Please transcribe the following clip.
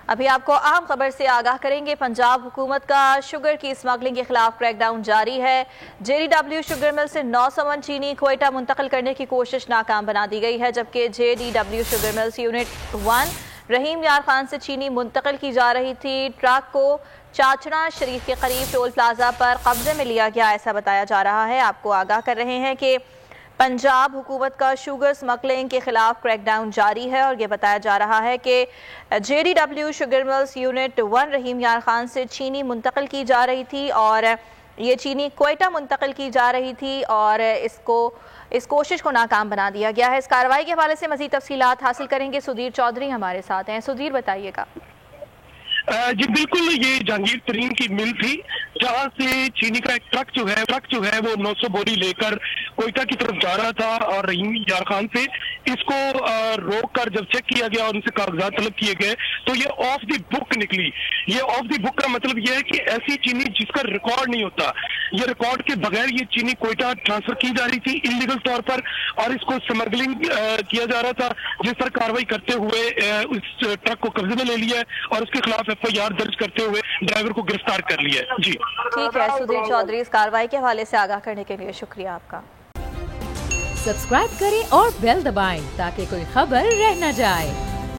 ابھی آپ کو اہم خبر سے آگاہ کریں گے۔ پنجاب حکومت کا شوگر کی اسمگلنگ کے خلاف کریک ڈاؤن جاری ہے۔ JDW شوگر مل سے 900 من چینی کوئٹہ منتقل کرنے کی کوشش ناکام بنا دی گئی ہے، جبکہ JDW شوگر مل یونٹ 1 رحیم یار خان سے چینی منتقل کی جا رہی تھی۔ ٹرک کو چاچڑا شریف کے قریب ٹول پلازا پر قبضے میں لیا گیا، ایسا بتایا جا رہا ہے۔ آپ کو آگاہ کر رہے ہیں کہ پنجاب حکومت کا شوگر اسمگلنگ کے خلاف کریک ڈاؤن جاری ہے، اور یہ بتایا جا رہا ہے کہ JDW شوگر ملز یونٹ 1 رحیم یار خان سے چینی منتقل کی جا رہی تھی، اور یہ چینی کوئٹہ منتقل کی جا رہی تھی، اور اس کوشش کو ناکام بنا دیا گیا ہے۔ اس کارروائی کے حوالے سے مزید تفصیلات حاصل کریں گے۔ سدھیر چودھری ہمارے ساتھ ہیں۔ سدھیر، بتائیے گا۔ جی بالکل، یہ جہانگیر ترین کی مل تھی جہاں سے چینی کا ایک ٹرک جو ہے وہ 900 بوری لے کر کوئٹہ کی طرف جا رہا تھا، اور رحیم یار خان سے اس کو روک کر جب چیک کیا گیا اور ان سے کاغذات طلب کیے گئے تو یہ آف دی بک نکلی۔ یہ آف دی بک کا مطلب یہ ہے کہ ایسی چینی جس کا ریکارڈ نہیں ہوتا، یہ ریکارڈ کے بغیر یہ چینی کوئٹہ ٹرانسفر کی جا رہی تھی انلیگل طور پر، اور اس کو اسمگلنگ کیا جا رہا تھا، جس پر کارروائی کرتے ہوئے اس ٹرک کو قبضے میں لے لیا ہے اور اس کے خلاف FIR درج کرتے ہوئے ڈرائیور کو گرفتار کر لیا ہے۔ جی ٹھیک ہے سدھیر چودھری، اس کارروائی کے حوالے سے آگاہ کرنے کے لیے شکریہ آپ کا۔ سبسکرائب کریں اور بیل دبائیں تاکہ کوئی خبر رہ نہ جائے۔